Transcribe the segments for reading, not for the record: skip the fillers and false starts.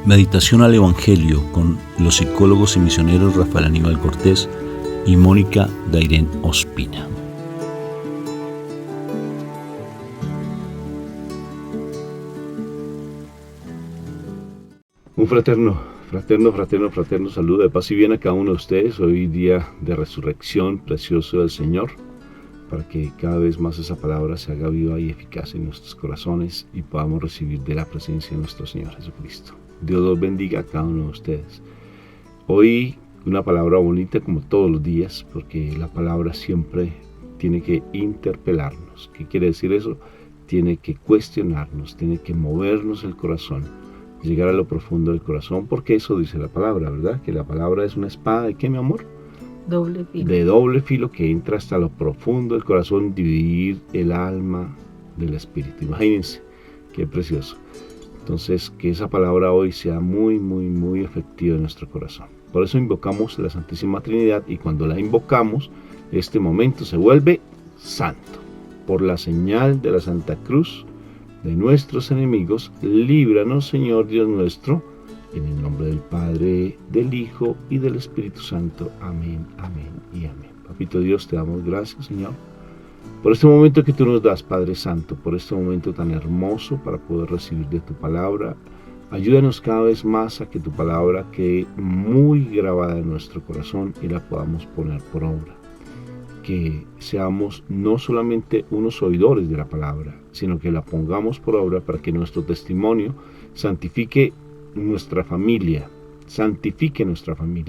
Meditación al Evangelio con los psicólogos y misioneros Rafael Aníbal Cortés y Mónica Dairén Ospina. Un fraterno saludo de paz y bien a cada uno de ustedes. Hoy día de resurrección precioso del Señor, para que cada vez más esa palabra se haga viva y eficaz en nuestros corazones y podamos recibir de la presencia de nuestro Señor Jesucristo. Dios los bendiga a cada uno de ustedes. Hoy una palabra bonita como todos los días, porque la palabra siempre tiene que interpelarnos. ¿Qué quiere decir eso? Tiene que cuestionarnos, tiene que movernos el corazón, llegar a lo profundo del corazón, porque eso dice la palabra, ¿verdad? Que la palabra es una espada ¿de qué, mi amor? Doble filo. De doble filo, que entra hasta lo profundo del corazón, dividir el alma del espíritu. Imagínense, qué precioso. Entonces, que esa palabra hoy sea muy, muy, muy efectiva en nuestro corazón. Por eso invocamos la Santísima Trinidad, y cuando la invocamos, este momento se vuelve santo. Por la señal de la Santa Cruz de nuestros enemigos, líbranos, Señor Dios nuestro, en el nombre del Padre, del Hijo y del Espíritu Santo. Amén, amén y amén. Papito Dios, te damos gracias, Señor, por este momento que tú nos das, Padre Santo, por este momento tan hermoso para poder recibir de tu palabra. Ayúdanos cada vez más a que tu palabra quede muy grabada en nuestro corazón y la podamos poner por obra. Que seamos no solamente unos oidores de la palabra, sino que la pongamos por obra para que nuestro testimonio santifique nuestra familia,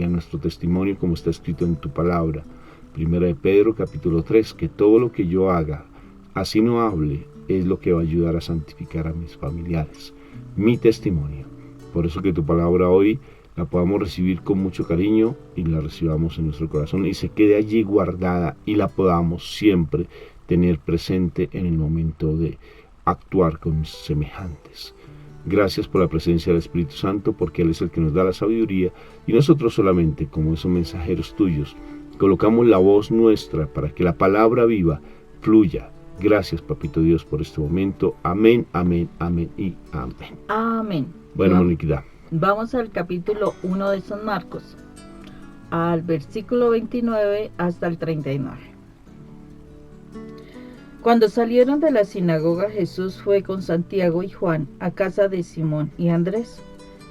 nuestro testimonio, como está escrito en tu palabra. Primera de Pedro, capítulo 3, que todo lo que yo haga, así no hable, es lo que va a ayudar a santificar a mis familiares, mi testimonio. Por eso que tu palabra hoy la podamos recibir con mucho cariño y la recibamos en nuestro corazón y se quede allí guardada y la podamos siempre tener presente en el momento de actuar con mis semejantes. Gracias por la presencia del Espíritu Santo, porque Él es el que nos da la sabiduría, y nosotros solamente, como esos mensajeros tuyos, colocamos la voz nuestra para que la palabra viva fluya. Gracias, Papito Dios, por este momento. Amén, amén, amén y amén. Amén. Bueno, Moniquita. Vamos al capítulo 1 de San Marcos, al versículo 29 hasta el 39. Cuando salieron de la sinagoga, Jesús fue con Santiago y Juan a casa de Simón y Andrés.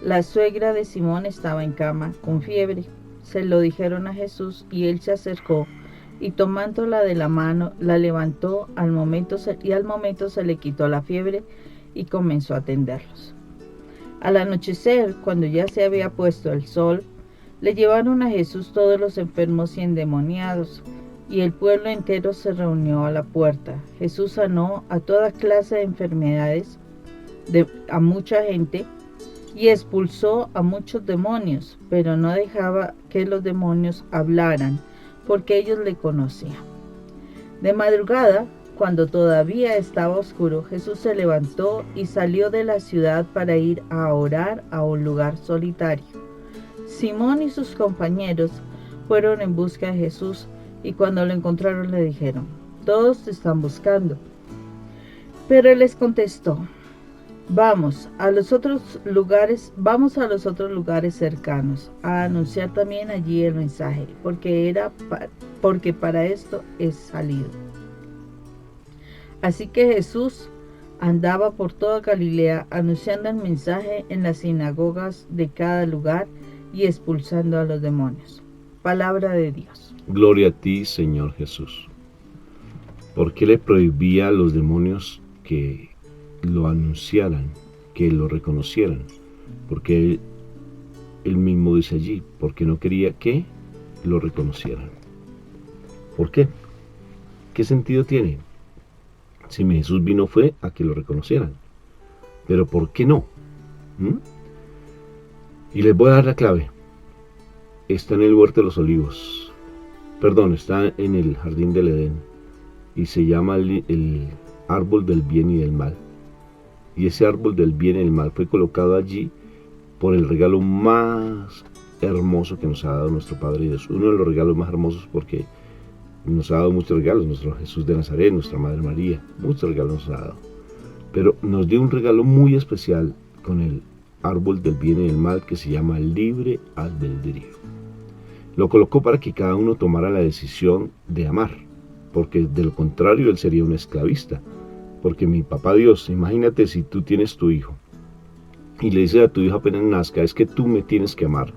La suegra de Simón estaba en cama, con fiebre. Se lo dijeron a Jesús y él se acercó y tomándola de la mano, la levantó. Al momento se le quitó la fiebre y comenzó a atenderlos. Al anochecer, cuando ya se había puesto el sol, le llevaron a Jesús todos los enfermos y endemoniados, y el pueblo entero se reunió a la puerta. Jesús sanó a toda clase de enfermedades a mucha gente y expulsó a muchos demonios, pero no dejaba que los demonios hablaran, porque ellos le conocían. De madrugada, cuando todavía estaba oscuro, Jesús se levantó y salió de la ciudad para ir a orar a un lugar solitario. Simón y sus compañeros fueron en busca de Jesús, y cuando lo encontraron le dijeron: todos te están buscando. Pero él les contestó: vamos a los otros lugares cercanos a anunciar también allí el mensaje, porque para esto he salido. Así que Jesús andaba por toda Galilea anunciando el mensaje en las sinagogas de cada lugar y expulsando a los demonios. Palabra de Dios. Gloria a ti, Señor Jesús. ¿Por qué le prohibía a los demonios que lo anunciaran, que lo reconocieran? Porque él mismo dice allí, porque no quería que lo reconocieran. ¿Por qué? ¿Qué sentido tiene? Si Jesús vino fue a que lo reconocieran. Pero ¿por qué no? Y les voy a dar la clave. Está en el huerto de los olivos. Está en el jardín del Edén. Y se llama el árbol del bien y del mal. Y ese árbol del bien y del mal fue colocado allí por el regalo más hermoso que nos ha dado nuestro Padre Dios. Uno de los regalos más hermosos, porque nos ha dado muchos regalos. Nuestro Jesús de Nazaret, nuestra Madre María. Muchos regalos nos ha dado. pero nos dio un regalo muy especial con el árbol del bien y del mal que se llama libre albedrío. Lo colocó para que cada uno tomara la decisión de amar, porque de lo contrario él sería un esclavista. Porque mi papá Dios, imagínate si tú tienes tu hijo y le dices a tu hijo apenas nazca, es que tú me tienes que amar.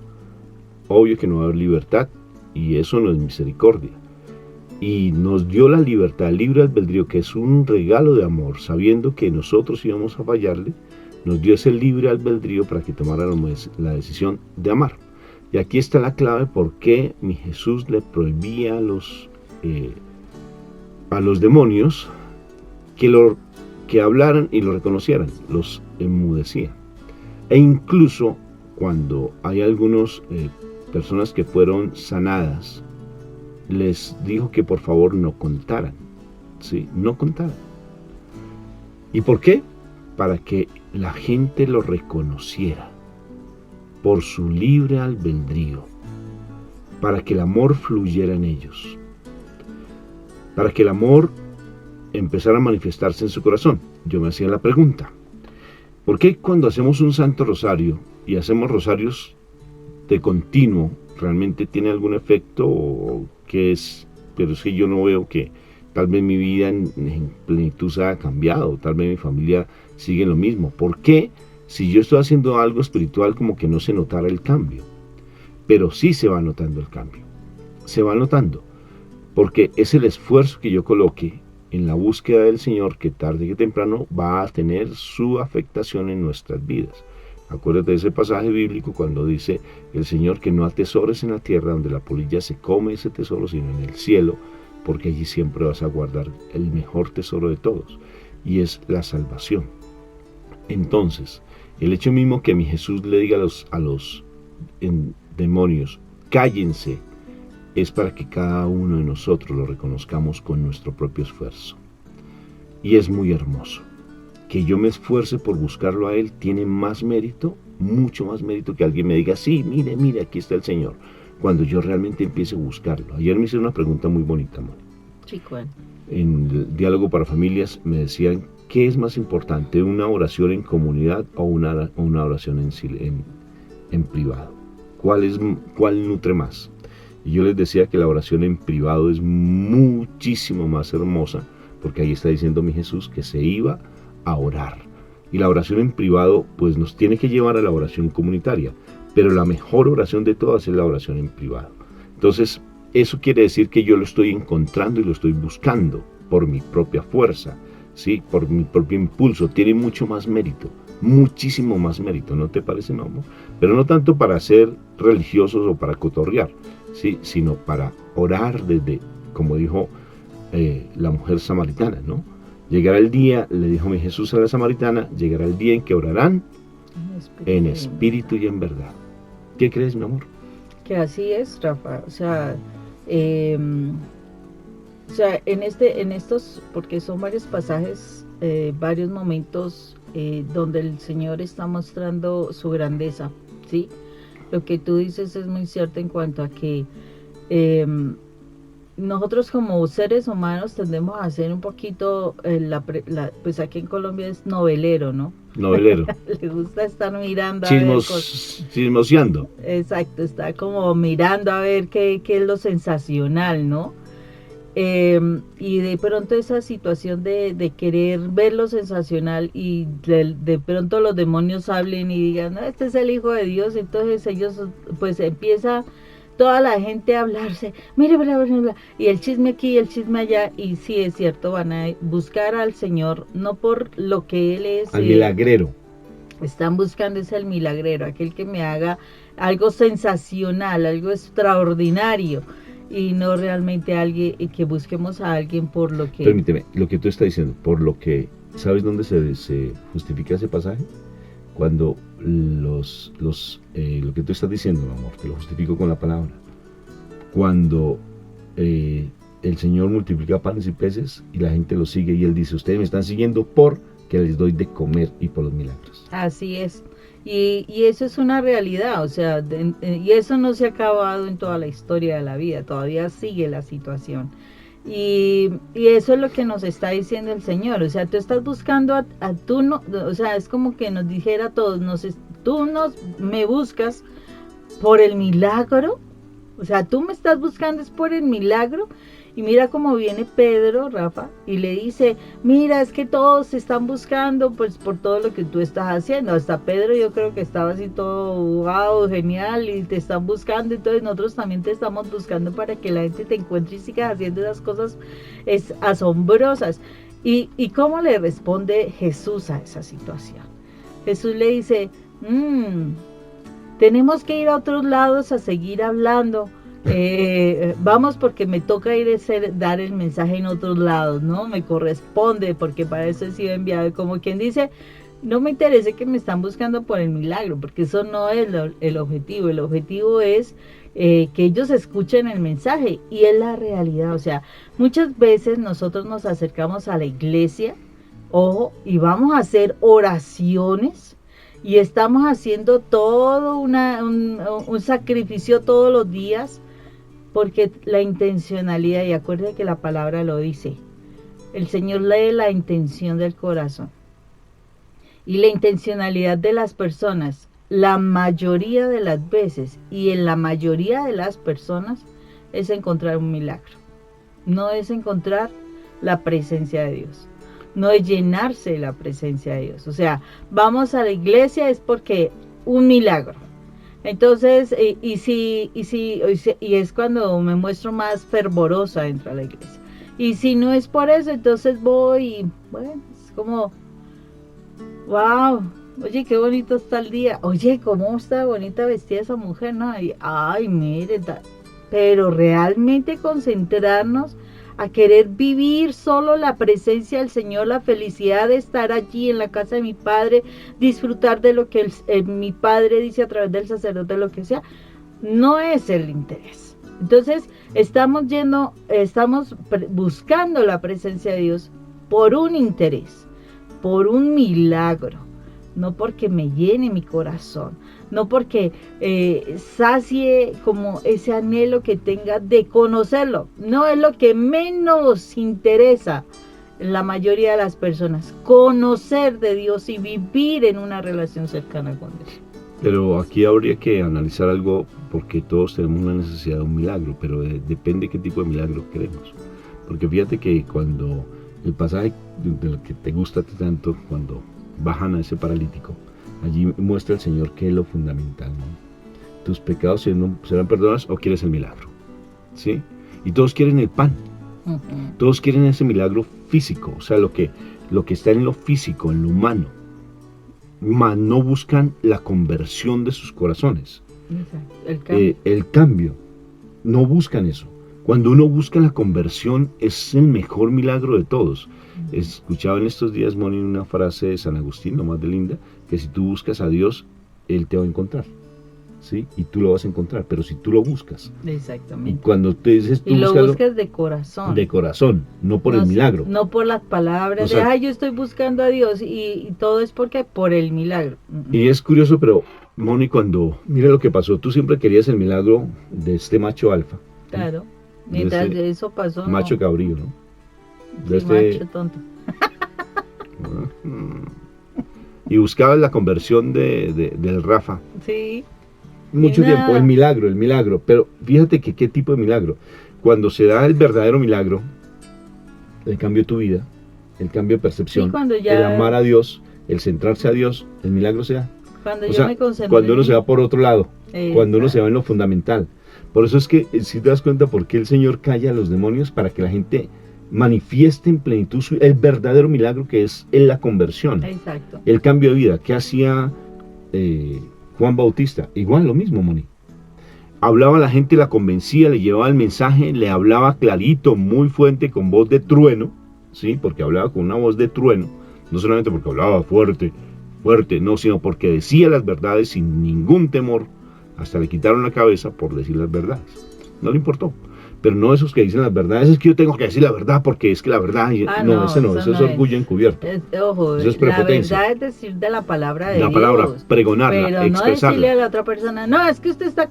Obvio que no va a haber libertad, y eso no es misericordia. Y nos dio la libertad, el libre albedrío, que es un regalo de amor, sabiendo que nosotros íbamos a fallarle, nos dio ese libre albedrío para que tomáramos la decisión de amar. Y aquí está la clave por qué mi Jesús le prohibía a los demonios que hablaran y lo reconocieran, los enmudecía. E incluso cuando hay algunas personas que fueron sanadas, les dijo que por favor no contaran, ¿sí? No contaran. ¿Y por qué? Para que la gente lo reconociera por su libre albedrío, para que el amor fluyera en ellos, para que el amor empezara a manifestarse en su corazón. Yo me hacía la pregunta, ¿por qué cuando hacemos un Santo Rosario y hacemos rosarios de continuo, realmente tiene algún efecto o qué es? Pero es que yo no veo que tal vez mi vida en plenitud se haya cambiado, tal vez mi familia sigue lo mismo. ¿Por qué? Si yo estoy haciendo algo espiritual, como que no se notara el cambio. Pero sí se va notando el cambio. Se va notando. Porque es el esfuerzo que yo coloque en la búsqueda del Señor que tarde que temprano va a tener su afectación en nuestras vidas. Acuérdate de ese pasaje bíblico cuando dice el Señor que no atesores en la tierra donde la polilla se come ese tesoro, sino en el cielo, porque allí siempre vas a guardar el mejor tesoro de todos, y es la salvación. Entonces, el hecho mismo que mi Jesús le diga a los demonios, cállense, es para que cada uno de nosotros lo reconozcamos con nuestro propio esfuerzo. Y es muy hermoso. Que yo me esfuerce por buscarlo a Él tiene más mérito, mucho más mérito que alguien me diga, sí, mire, aquí está el Señor, cuando yo realmente empiece a buscarlo. Ayer me hicieron una pregunta muy bonita, Moni. Sí, ¿cuál? En el diálogo para familias me decían, ¿qué es más importante, una oración en comunidad o una oración en privado? ¿Cuál nutre más? Y yo les decía que la oración en privado es muchísimo más hermosa, porque ahí está diciendo mi Jesús que se iba a orar. Y la oración en privado pues nos tiene que llevar a la oración comunitaria, pero la mejor oración de todas es la oración en privado. Entonces, eso quiere decir que yo lo estoy encontrando y lo estoy buscando por mi propia fuerza, ¿sí? Por mi propio impulso. Tiene mucho más mérito, muchísimo más mérito, ¿no te parece, mi amor? Pero no tanto para ser religiosos o para cotorrear, ¿sí? Sino para orar desde, como dijo la mujer samaritana, ¿no? Llegará el día, le dijo mi Jesús a la samaritana, llegará el día en que orarán en espíritu y en verdad. ¿Qué crees, mi amor? Que así es, Rafa. O sea, en estos, porque son varios pasajes, varios momentos donde el Señor está mostrando su grandeza, ¿sí? Lo que tú dices es muy cierto en cuanto a que nosotros como seres humanos tendemos a ser un poquito, pues aquí en Colombia es novelero, ¿no? Novelero. Le gusta estar mirando a ver cosas. Chismoseando. Exacto, está como mirando a ver qué es lo sensacional, ¿no? Y de pronto esa situación de querer ver lo sensacional y de pronto los demonios hablen y digan, no, este es el Hijo de Dios, entonces ellos, pues empieza toda la gente a hablarse, mire, bla, bla, bla, y el chisme aquí y el chisme allá, y sí es cierto, van a buscar al Señor, no por lo que Él es. Al milagrero. Están buscando es el milagrero, aquel que me haga algo sensacional, algo extraordinario, y no realmente alguien, que busquemos a alguien por lo que... Permíteme, lo que tú estás diciendo, por lo que, ¿sabes dónde se justifica ese pasaje? Cuando lo que tú estás diciendo, mi amor, te lo justifico con la palabra. Cuando el Señor multiplica panes y peces y la gente lo sigue y Él dice, ustedes me están siguiendo porque les doy de comer y por los milagros. Así es. Y eso es una realidad, o sea, y eso no se ha acabado en toda la historia de la vida, todavía sigue la situación. Y eso es lo que nos está diciendo el Señor. O sea, tú estás buscando a tú no, o sea, es como que nos dijera a todos, me buscas por el milagro. O sea, tú me estás buscando es por el milagro. Y mira cómo viene Pedro, Rafa, y le dice, mira, es que todos se están buscando pues por todo lo que tú estás haciendo. Hasta Pedro yo creo que estaba así todo, wow, genial, y te están buscando, entonces nosotros también te estamos buscando para que la gente te encuentre y sigas haciendo esas cosas asombrosas. ¿Y cómo le responde Jesús a esa situación? Jesús le dice, tenemos que ir a otros lados a seguir hablando. Vamos porque me toca ir a dar el mensaje en otros lados, ¿no? Me corresponde porque para eso he sido enviado. Como quien dice, no me interesa que me están buscando por el milagro, porque eso no es el objetivo. El objetivo es que ellos escuchen el mensaje y es la realidad. O sea, muchas veces nosotros nos acercamos a la iglesia, ojo, y vamos a hacer oraciones. Y estamos haciendo todo un sacrificio todos los días, porque la intencionalidad, y acuérdense que la palabra lo dice, el Señor lee la intención del corazón. Y la intencionalidad de las personas, la mayoría de las veces, y en la mayoría de las personas, es encontrar un milagro. No es encontrar la presencia de Dios. No es llenarse de la presencia de Dios. O sea, vamos a la iglesia es porque un milagro. Entonces, y es cuando me muestro más fervorosa dentro de la iglesia. Y si no es por eso, entonces voy y, bueno, es como, wow, oye, qué bonito está el día. Oye, cómo está bonita vestida esa mujer, ¿no? Y, ay, mire, pero realmente concentrarnos a querer vivir solo la presencia del Señor, la felicidad de estar allí en la casa de mi Padre, disfrutar de lo que mi Padre dice a través del sacerdote, lo que sea, no es el interés. Entonces, estamos buscando la presencia de Dios por un interés, por un milagro, no porque me llene mi corazón, no porque sacie como ese anhelo que tenga de conocerlo. No es lo que menos interesa en la mayoría de las personas, conocer de Dios y vivir en una relación cercana con Dios. Pero aquí habría que analizar algo, porque todos tenemos una necesidad de un milagro, pero depende qué tipo de milagro queremos. Porque fíjate que cuando el pasaje de lo que te gusta tanto, cuando bajan a ese paralítico, allí muestra el Señor que es lo fundamental, ¿no? ¿Tus pecados serán perdonados o quieres el milagro? ¿Sí? Y todos quieren el pan. Uh-huh. Todos quieren ese milagro físico, o sea, lo que está en lo físico, en lo humano. Mas no buscan la conversión de sus corazones. El cambio. No buscan eso. Cuando uno busca la conversión, es el mejor milagro de todos. Escuchaba en estos días, Moni, una frase de San Agustín, lo más de linda, que si tú buscas a Dios, Él te va a encontrar, ¿sí? Y tú lo vas a encontrar, pero si tú lo buscas. Exactamente. Y cuando te dices tú y lo buscas de corazón. De corazón, no por el milagro. No por las palabras, o sea, yo estoy buscando a Dios, y todo es porque por el milagro. Y es curioso, pero, Moni, mira lo que pasó, tú siempre querías el milagro de este macho alfa. Claro, mientras eso pasó. Macho cabrío, ¿no? Sí, macho tonto. Y buscabas la conversión del Rafa. Sí. Mucho tiempo, el milagro. Pero fíjate que qué tipo de milagro. Cuando se da el verdadero milagro, el cambio de tu vida, el cambio de percepción, el amar a Dios, el centrarse a Dios, el milagro se da. Cuando uno se va por otro lado, cuando uno se va en lo fundamental. Por eso es que, si te das cuenta por qué el Señor calla a los demonios, para que la gente manifieste en plenitud el verdadero milagro, que es la conversión. Exacto. El cambio de vida. ¿Qué hacía Juan Bautista? Igual lo mismo, Moni. Hablaba a la gente, la convencía, le llevaba el mensaje, le hablaba clarito, muy fuerte, con voz de trueno, ¿sí? Porque hablaba con una voz de trueno, no solamente porque hablaba fuerte, no, sino porque decía las verdades sin ningún temor. Hasta le quitaron la cabeza por decir las verdades. No le importó. pero no esos que dicen las verdades, es que yo tengo que decir la verdad porque es que la verdad, no, ese no, eso es orgullo encubierto. Ojo, Eso es la prepotencia. verdad es decir de la palabra de La Dios. palabra, pregonarla, Pero no expresarla. decirle a la otra persona, no, es que usted está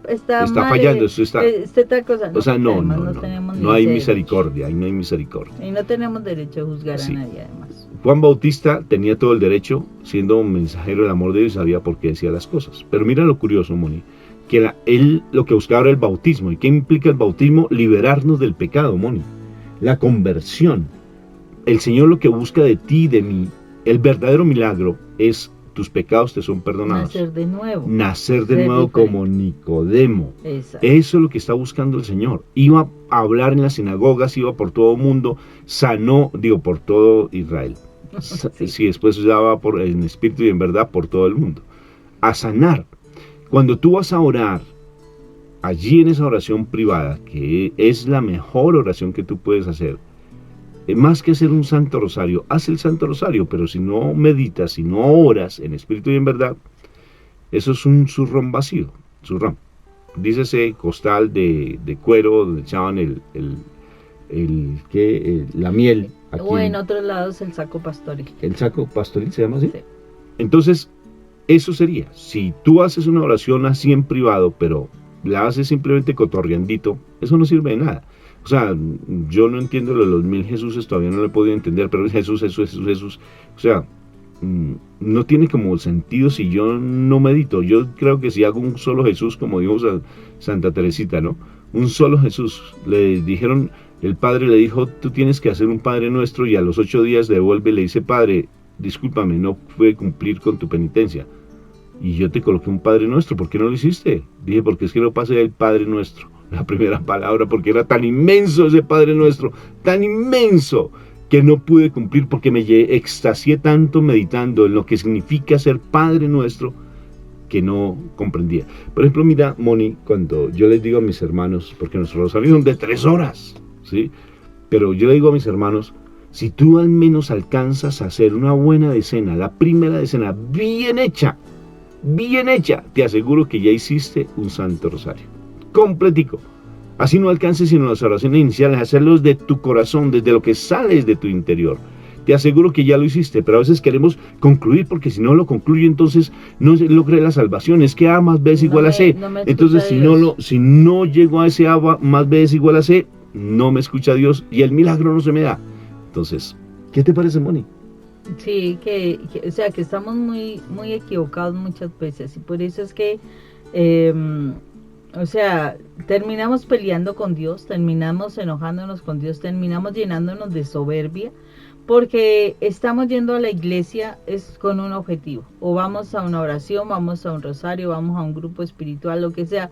mal, fallando, está tal cosa. O sea, no tenemos hay ese misericordia, ahí no hay misericordia. derecho. Y no tenemos derecho a juzgar Sí. a nadie, además. Juan Bautista tenía todo el derecho, siendo un mensajero del amor de Dios, sabía por qué decía las cosas. Pero mira lo curioso, Moni, que él lo que buscaba era el bautismo. ¿Y qué implica el bautismo? Liberarnos del pecado, Moni. La conversión. El Señor lo que busca de ti y de mí, el verdadero milagro es tus pecados te son perdonados. Nacer de nuevo. Nacer de Ser nuevo diferente. como Nicodemo. Exacto. Eso es lo que está buscando el Señor. Iba a hablar en las sinagogas, iba por todo el mundo, sanó, por todo Israel. Sí, después daba en espíritu y en verdad por todo el mundo. A sanar. Cuando tú vas a orar, allí en esa oración privada, que es la mejor oración que tú puedes hacer, más que hacer un santo rosario, haz el santo rosario, pero si no meditas, si no oras en espíritu y en verdad, eso es un zurrón vacío, zurrón. Dícese costal de cuero donde echaban la miel. Aquí O en otros lados el saco pastoril. ¿El saco pastoril se llama así? Sí. Entonces, eso sería, si tú haces una oración así en privado, pero la haces simplemente cotorreandito, eso no sirve de nada. O sea, yo no entiendo lo de los 1000 Jesuses, todavía no lo he podido entender, pero Jesús. O sea, no tiene como sentido si yo no medito. Yo creo que si hago un solo Jesús, como dijo Santa Teresita, ¿no? Un solo Jesús. Le dijeron, el padre le dijo, tú tienes que hacer un Padre Nuestro, y a los 8 días devuelve y le dice, Padre, discúlpame, no pude cumplir con tu penitencia. Y yo te coloqué un Padre Nuestro, ¿por qué no lo hiciste? Dije, porque es que no pasé el Padre Nuestro, la primera palabra, porque era tan inmenso ese Padre Nuestro, tan inmenso, que no pude cumplir porque me extasié tanto meditando en lo que significa ser Padre Nuestro, que no comprendía. Por ejemplo, mira, Moni, cuando yo les digo a mis hermanos, porque nuestros rosarios son de 3 horas, ¿sí? Pero yo le digo a mis hermanos, si tú al menos alcanzas a hacer una buena decena, la primera decena, bien hecha, te aseguro que ya hiciste un santo rosario, completico. Así no alcances sino las oraciones iniciales, hacerlos de tu corazón, desde lo que sales de tu interior. Te aseguro que ya lo hiciste, pero a veces queremos concluir, porque si no lo concluyo, entonces no se logra la salvación. Es que A más B es igual a C. Entonces, si no llego a ese A más B es igual a C, no me escucha Dios y el milagro no se me da. Entonces, ¿qué te parece, Moni? Sí, o sea, que estamos muy, muy equivocados muchas veces, y por eso es que, o sea, terminamos peleando con Dios, terminamos enojándonos con Dios, terminamos llenándonos de soberbia, porque estamos yendo a la iglesia es con un objetivo, o vamos a una oración, vamos a un rosario, vamos a un grupo espiritual, lo que sea.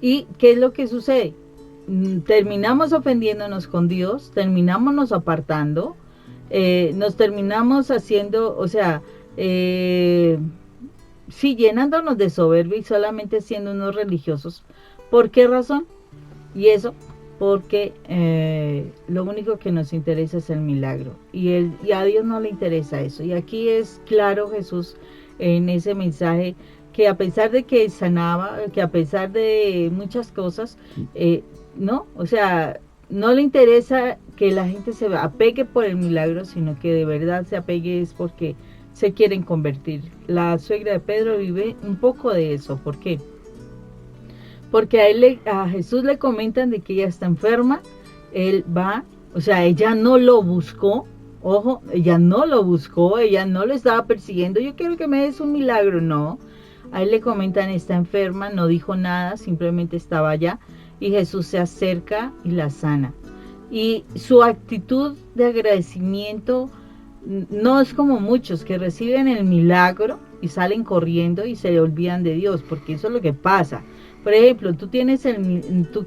¿Y qué es lo que sucede? Terminamos ofendiéndonos con Dios, terminamos nos apartando, nos terminamos haciendo, o sea, sí, llenándonos de soberbia y solamente siendo unos religiosos. ¿Por qué razón? Y eso, porque lo único que nos interesa es el milagro, y a Dios no le interesa eso. Y aquí es claro Jesús en ese mensaje, que a pesar de que sanaba, que a pesar de muchas cosas, no, o sea, no le interesa que la gente se apegue por el milagro, sino que de verdad se apegue es porque se quieren convertir. La suegra de Pedro vive un poco de eso. ¿Por qué? Porque a Jesús le comentan de que ella está enferma, él va, o sea, ella no lo buscó, ojo, ella no lo buscó, ella no lo estaba persiguiendo, yo quiero que me des un milagro, no. A él le comentan, está enferma, no dijo nada, simplemente estaba allá, y Jesús se acerca y la sana. Y su actitud de agradecimiento no es como muchos que reciben el milagro y salen corriendo y se olvidan de Dios, porque eso es lo que pasa. Por ejemplo, tú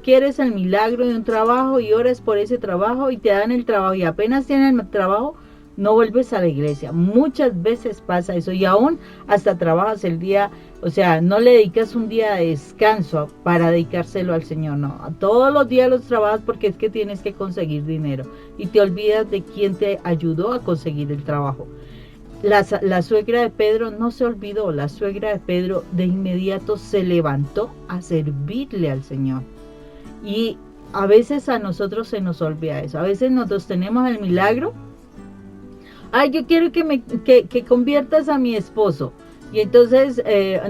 quieres el milagro de un trabajo y oras por ese trabajo y te dan el trabajo, y apenas tienes el trabajo, no vuelves a la iglesia. Muchas veces pasa eso, y aún hasta trabajas el día, o sea, no le dedicas un día de descanso para dedicárselo al Señor, no. Todos los días los trabajas porque es que tienes que conseguir dinero y te olvidas de quién te ayudó a conseguir el trabajo. La suegra de Pedro no se olvidó, la suegra de Pedro de inmediato se levantó a servirle al Señor. Y a veces a nosotros se nos olvida eso. A veces nosotros tenemos el milagro. Ay, yo quiero que conviertas a mi esposo. Y entonces,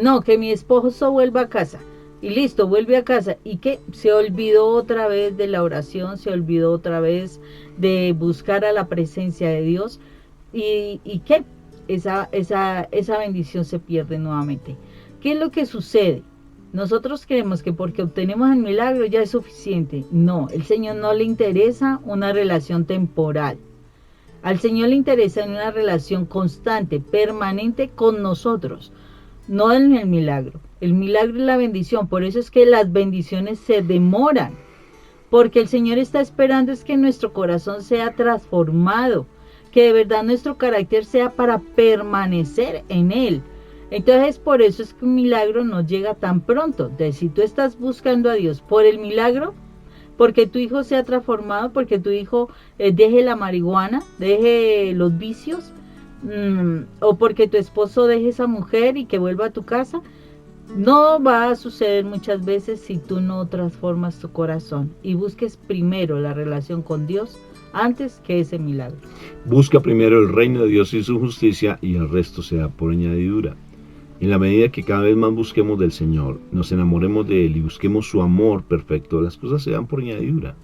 no, que mi esposo vuelva a casa. Y listo, vuelve a casa. ¿Y qué? Se olvidó otra vez de la oración, se olvidó otra vez de buscar a la presencia de Dios. ¿Y qué? Esa bendición se pierde nuevamente. ¿Qué es lo que sucede? Nosotros creemos que porque obtenemos el milagro ya es suficiente. No, el Señor no le interesa una relación temporal. Al Señor le interesa una relación constante, permanente con nosotros, no en el milagro. El milagro es la bendición, por eso es que las bendiciones se demoran, porque el Señor está esperando es que nuestro corazón sea transformado, que de verdad nuestro carácter sea para permanecer en Él. Entonces por eso es que un milagro no llega tan pronto. Entonces si tú estás buscando a Dios por el milagro, porque tu hijo sea transformado, porque tu hijo deje la marihuana, deje los vicios, o porque tu esposo deje esa mujer y que vuelva a tu casa, no va a suceder muchas veces si tú no transformas tu corazón y busques primero la relación con Dios antes que ese milagro. Busca primero el reino de Dios y su justicia y el resto se da por añadidura. En la medida que cada vez más busquemos del Señor, nos enamoremos de Él y busquemos su amor perfecto, las cosas se dan por añadidura,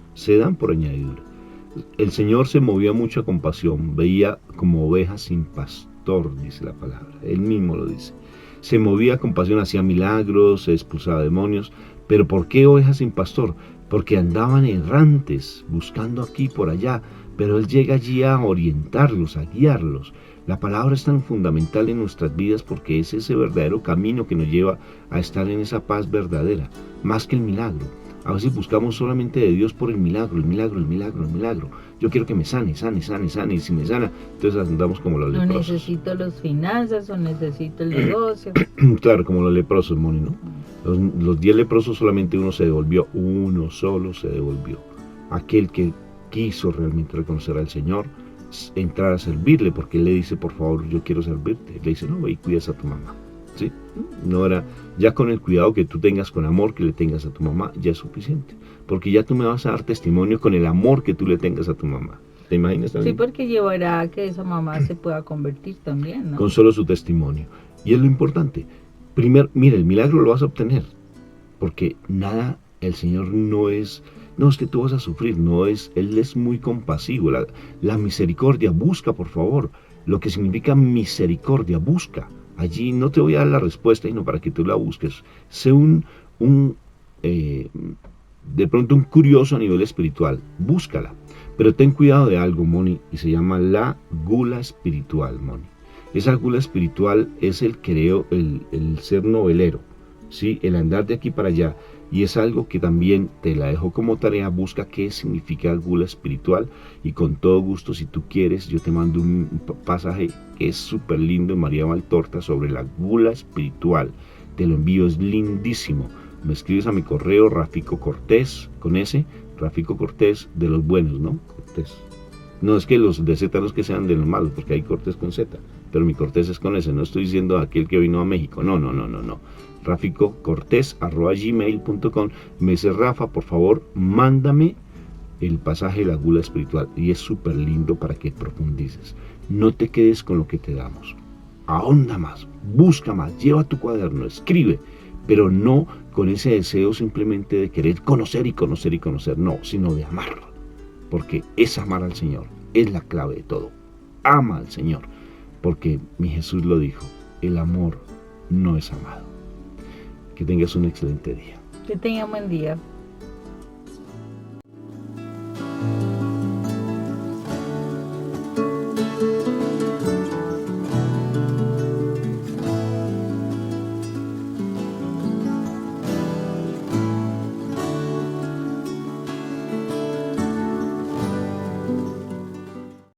El Señor se movía mucho a compasión, veía como ovejas sin pastor, dice la palabra, Él mismo lo dice. Se movía a compasión, hacía milagros, se expulsaba demonios, pero ¿por qué ovejas sin pastor? Porque andaban errantes, buscando aquí por allá, pero Él llega allí a orientarlos, a guiarlos. La palabra es tan fundamental en nuestras vidas porque es ese verdadero camino que nos lleva a estar en esa paz verdadera, más que el milagro. A veces buscamos solamente de Dios por el milagro. Yo quiero que me sane, y si me sana, entonces andamos como los leprosos. No necesito las finanzas o necesito el negocio. Claro, como los leprosos, Moni, ¿no? Los 10 leprosos solamente uno se devolvió, uno solo se devolvió. Aquel que quiso realmente reconocer al Señor, entrar a servirle, porque Él le dice, por favor, yo quiero servirte. Le dice, no, ve y cuidas a tu mamá. ¿Sí? No era, ya con el cuidado que tú tengas, con amor que le tengas a tu mamá, ya es suficiente. Porque ya tú me vas a dar testimonio con el amor que tú le tengas a tu mamá. ¿Te imaginas también? Sí, porque llevará a que esa mamá se pueda convertir también, ¿no? Con solo su testimonio. Y es lo importante. Primero, mira, el milagro lo vas a obtener. Porque nada, el Señor no es que tú vas a sufrir, Él es muy compasivo. La misericordia, busca por favor, lo que significa misericordia, busca. Allí no te voy a dar la respuesta, sino para que tú la busques. Sé de pronto un curioso a nivel espiritual, búscala. Pero ten cuidado de algo, Moni, y se llama la gula espiritual, Moni. Esa gula espiritual es el ser novelero, ¿sí? El andar de aquí para allá. Y es algo que también te la dejo como tarea, busca qué significa gula espiritual y con todo gusto, si tú quieres, yo te mando un pasaje que es súper lindo en María Valtorta sobre la gula espiritual. Te lo envío, es lindísimo. Me escribes a mi correo Rafico Cortés, con ese, Rafico Cortés de los buenos, ¿no? Cortés. No es que los de Z no es que sean de los malos, porque hay Cortés con Z, pero mi Cortés es con ese, no estoy diciendo aquel que vino a México, no. raficocortés@gmail.com. Me dice, Rafa, por favor, mándame el pasaje de la gula espiritual. Y es súper lindo para que profundices. No te quedes con lo que te damos. Ahonda más, busca más, lleva tu cuaderno, escribe, pero no con ese deseo simplemente de querer conocer y conocer y conocer, no, sino de amar. Porque es amar al Señor, es la clave de todo. Ama al Señor, porque mi Jesús lo dijo, el amor no es amado. Que tengas un excelente día. Que tenga un buen día.